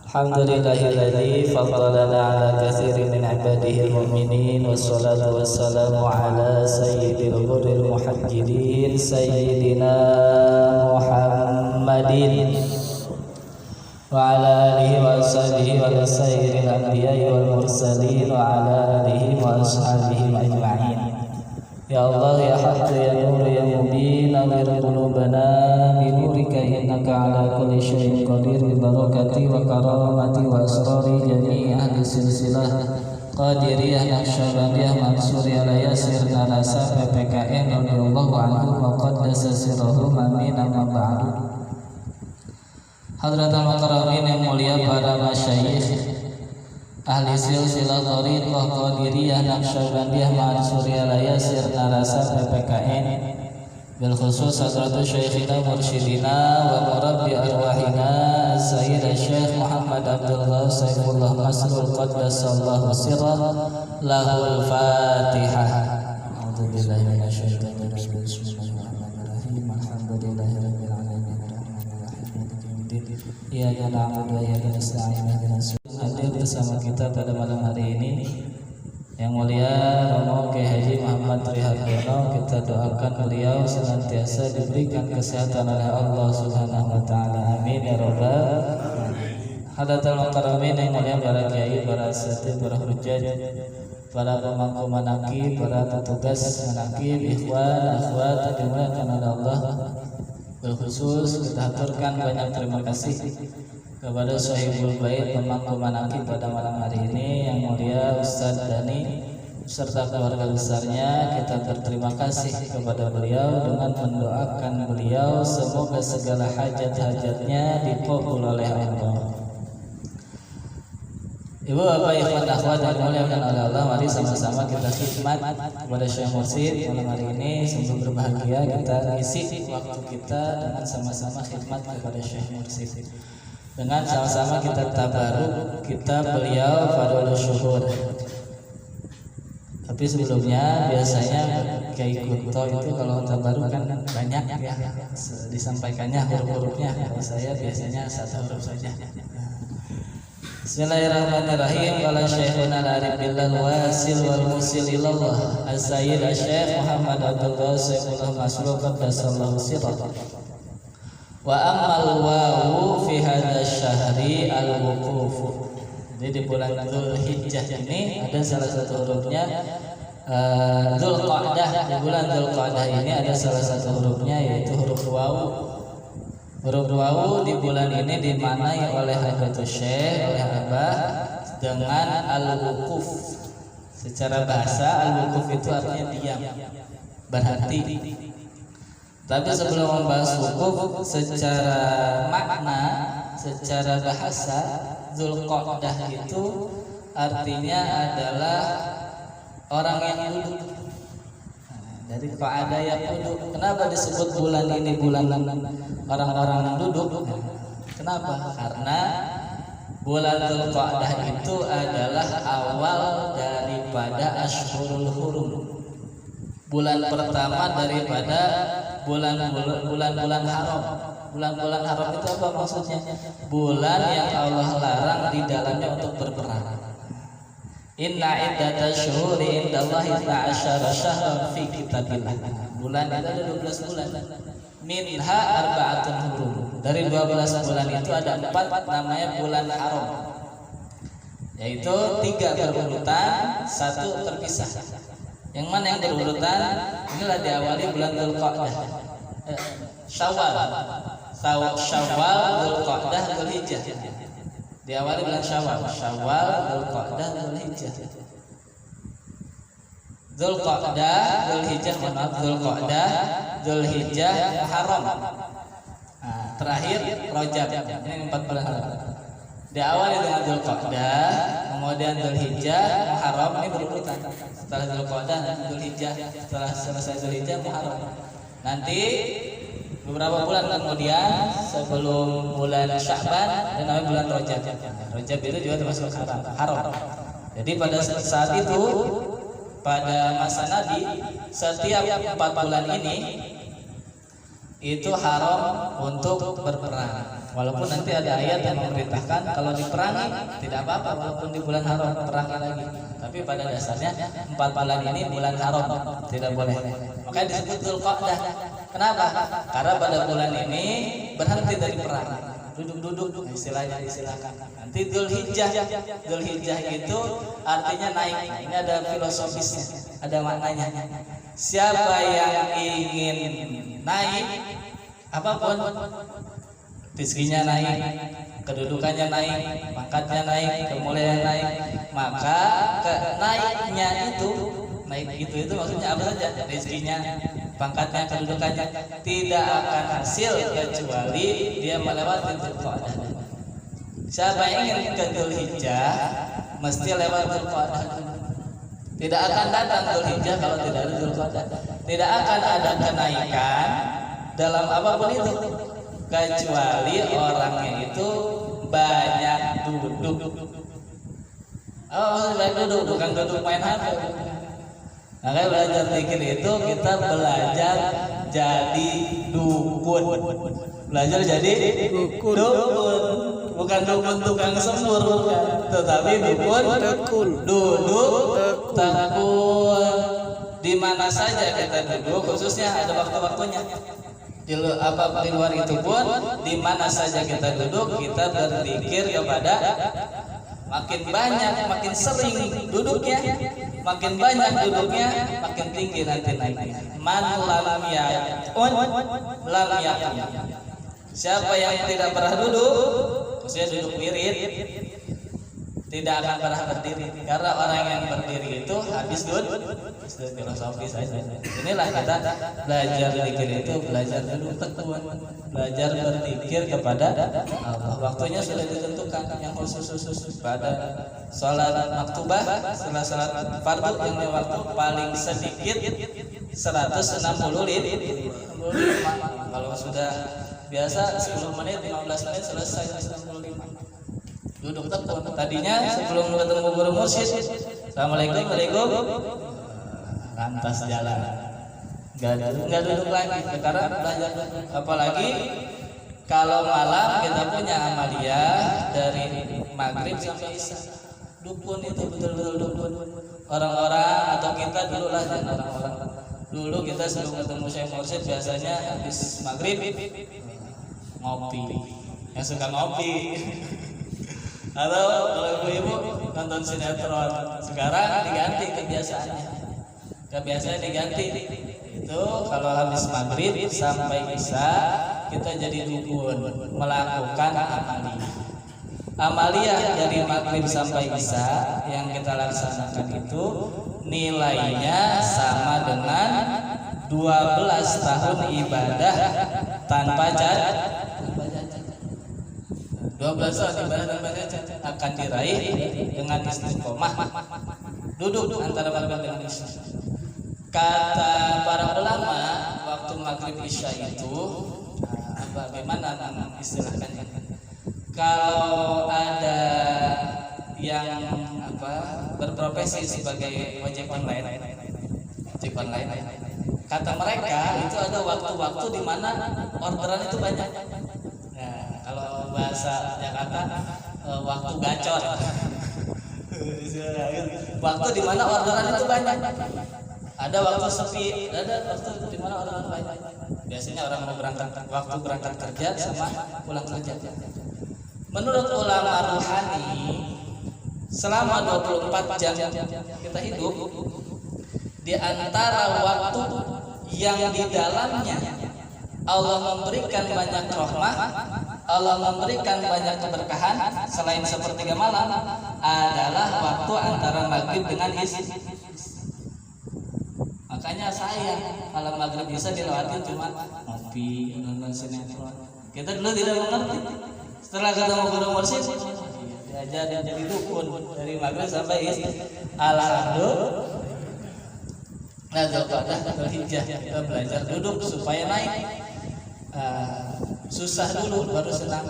Alhamdulillahilladzi faddalana ala katsirin min ibadihi al-mu'minin, wassalatu wassalamu ala sayyidil ghurril muhajjirin sayyidina Muhammadin wa ala alihi wa ashabihi wa sayyidil anbiya'i wal mursalin wa ala alihi wa ashabihi ajma'in. Ya Allah ya Haqq ya Nur ya Mubin, awir qulubana bi nurika innaka ala kulli syai'in qadir, bi barakati wa karamati wa asrari jami'i ahli silsilah Qadiriyah Naqsyabandiyah Mansuriyah Layasir Narasa PPKN radhiyallahu anhu wa qaddasa sirruhum amin amma ba'du. Hadratul mukarramin yang mulia para masyayikh ahli silsilah thariqah Qadiriyah Naqsyabandiyah Mansuriyah Layasir Narasa PPKN, bil khusus hadratu syekhina mursyidina wa murabbi arwahina Sayyid Syekh Muhammad Abdullah Saifullah Masrur qaddasallahu sirrah, lahul Fatihah. A'udzubillahi minasyaitonir rajim. Bismillahirrahmanirrahim. Alhamdulillahirabbil alamin arrahmanirrahim maliki yaumiddin. Iyyaka na'budu wa iyyaka nasta'in ihdinas hadir bersama kita pada malam hari ini. Yang mulia Romo Kiai Haji Muhammad Triharyono, kita doakan beliau senantiasa diberikan kesehatan oleh Allah Subhanahu wa taala. Amin ya rabbal alamin. Hadratul mukarramin yang mulia para kiai, para asatidz, para hujjaj, para pemangku manaqib, para petugas manaqib, ikhwan, akhwat yang dimuliakan oleh Allah. Berkhusus kita aturkan banyak terima kasih kepada Sahibul Bait pemangku manaqib pada malam hari ini, yang mulia Ustadz Dani serta keluarga besarnya. Kita berterima kasih kepada beliau dengan mendoakan beliau semoga segala hajat-hajatnya dikabul oleh Allah. Ibu bapak ikhwan akhwat yang dimuliakan oleh Allah, mari sama-sama kita khidmat kepada Syekh Mursyid malam hari ini. Sungguh berbahagia kita isi waktu kita dengan sama-sama khidmat kepada Syekh Mursyid, dengan sama-sama kita tabaruk kitab beliau Fadlul Syuhur. Tapi sebelumnya biasanya Kiai Kunto itu kalau tabaruk kan banyak ya disampaikannya huruf-hurufnya. Kalau saya biasanya satu huruf saja. Bismillahirrahmanirrahim. Qala Syekhuna al-Arif billah wasil wal musil ilallah as-sayyid Syekh Muhammad Abdullah Saifullah Masrur qaddasallahu sirrah. Wa ammal wawu fi hadha syahri al-wuquf. Jadi di bulan Dzulhijjah ini ada salah satu hurufnya Dzulqa'dah. Di bulan Dzulqa'dah ini ada salah satu hurufnya yaitu huruf wawu. Huruf wawu di bulan ini dimaknai oleh Hadratus Syekh, oleh Abah dengan al-wuquf. Secara bahasa al-wuquf itu artinya diam, berhenti. Tapi sebelum membahas wukuf secara makna, secara bahasa, Dzulqa'dah itu artinya adalah orang yang duduk. Dari qa'ada yang duduk. Kenapa disebut bulan ini bulan orang-orang yang duduk? Kenapa? Karena bulan Dzulqa'dah itu adalah awal daripada Ashhurul Hurum. Bulan pertama daripada bulan-bulan haram. Bulan-bulan haram itu apa maksudnya? Bulan yang Allah larang di dalamnya untuk berperang. Inna iddatash syuhuri indallahi 12 syahran fi kitabillah. Bulan itu ada 12 bulan. Minha arba'atun hurum. Dari 12 bulan itu ada 4 namanya bulan haram. Yaitu 3 berurutan, 1 terpisah. Yang mana yang berurutan? Inilah diawali bulan Dzulqa'dah. Syawal, Dzulqa'dah, Dzulhijjah. Diawali bulan Syawal, Dzulqa'dah, Dzulhijjah. Dzulqa'dah, Dzulhijjah, Dzulqa'dah, Dzulhijjah, Muharram. Nah, terakhir Rajab. Ini 4 bulan. Diawali dengan Dzulqa'dah, kemudian Dzulhijjah, Muharram, ini berurutan. Setelah Dzulqa'dah dan Dzulhijjah, setelah selesai Dzulhijjah, Muharram. Nanti beberapa bulan kemudian sebelum bulan Sya'ban dan namanya bulan Rajab. Rajab itu juga termasuk haram. Jadi pada saat itu, pada masa Nabi, setiap 4 bulan ini itu haram untuk berperang. Walaupun nanti ada ayat yang memerintahkan kalau diperangi tidak apa-apa walaupun di bulan haram perangi lagi. Tapi pada dasarnya 4 bulan ini bulan haram, tidak boleh. Makanya disebut Dzulqa'dah. Kenapa? Karena pada bulan ini berhenti dari perang. Duduk-duduk istilahnya disilahkan. Nanti Dzulhijjah. Dzulhijjah itu artinya naik. Ini ada filosofisnya, ada maknanya. Siapa yang ingin naik apapun, rezekinya naik, kedudukannya naik, pangkatnya naik, kemuliaan naik, maka naiknya itu maksudnya apa saja? Rezekinya, pangkatnya, kedudukannya tidak akan hasil kecuali dia melewati Dzulqa'dah. Siapa yang ingin ke Dzulhijjah mesti lewat Dzulqa'dah. Tidak akan datang Dzulhijjah kalau tidak ada Dzulqa'dah. Tidak akan ada kenaikan dalam apapun itu kecuali orangnya itu banyak duduk. Oh, banyak duduk, bukan duduk main HP. Makanya belajar zikir itu kita belajar jadi dukun. Belajar jadi dukun. Bukan dukun tukang sembur, bukan. Tetapi dukun duduk tekun. Di mana saja kita duduk, khususnya ada waktu-waktunya. Di luar itu pun, di mana saja kita duduk, kita berzikir kepada makin banyak, makin sering duduknya, makin banyak duduknya, makin tinggi nanti naiknya. Man lam yaqun lam yaqum. Siapa yang tidak pernah duduk, maksudnya duduk wirid, tidak akan pernah berdiri. Karena orang yang berdiri itu habis filosofi saja. Inilah kita belajar zikir itu, belajar duduk tekun, belajar berzikir kepada Allah. Waktunya sudah ditentukan, yang khusus pada sholat maktubah, setelah sholat fardu yang waktu paling sedikit 165. Kalau sudah biasa 10 menit, 15 menit selesai 165. Duduk tekun. Tadinya sebelum ketemu guru mursyid, assalamualaikum, lantas jalan, nggak duduk lagi. Karena belajar. Apalagi kalau malam kita punya amalia dari maghrib sampai isya. Dukun itu betul-betul dukun. Orang-orang atau kita dulu lah, orang-orang dulu kita sebelum ketemu Syekh Mursyid biasanya habis maghrib ngopi. Yang suka ngopi. Atau kalau ibu-ibu nonton sinetron. Sekarang diganti kebiasaannya diganti. Itu kalau habis maghrib sampai isya kita jadi dukun, melakukan amaliyah dari maghrib sampai isya yang kita laksanakan itu nilainya sama dengan 12 tahun ibadah tanpa jajan. 12 tahun ibadah tanpa jajan akan diraih dengan istiqomah duduk antara maghrib dengan isya. Kata para ulama, waktu maghrib isya itu bagaimana istilahnya? Kalau ada yang berprofesi sebagai ojek online, kata mereka itu ada waktu-waktu di mana orderan itu banyak. Nah, kalau bahasa Jakarta waktu gacor. Waktu di mana orderan itu banyak. Ada waktu sepi, ada waktu di mana orderan banyak. Biasanya orang mau waktu berangkat kerja sama pulang kerja. Menurut ulama ruhani, selama 24 jam kita hidup, di antara waktu yang di dalamnya Allah memberikan banyak rahmah, Allah memberikan banyak keberkahan selain sepertiga malam adalah waktu antara maghrib dengan isya. Makanya saya kalau maghrib bisa dilewatin cuma ngopi, nonton sinetron. Kita dulu tidak mengerti. Setelah ketemu guru mursyid, diajar jadi dukun dari maghrib sampai isya. Alhamdulillah. Nah, Dzulhijjah kita belajar duduk supaya naik. Susah dulu baru senang.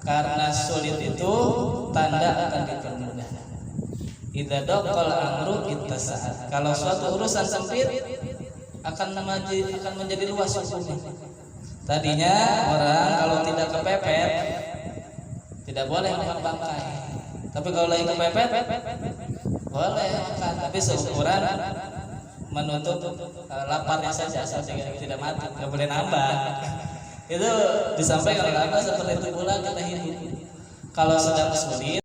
Karena sulit itu tanda akan dipermudah. Idza daqal amru ittasa'at. Kalau suatu urusan sempit akan menjadi luas hukumnya. Tadinya orang kalau tidak kepepet tidak boleh makan bangkai. Tapi kalau lagi kepepet boleh makan, tapi seukuran menutup laparnya saja, asal tidak mati, nggak boleh nambah. Itu disampaikan oleh Abah, seperti itu pula kita hidup. Kalau sedang sulit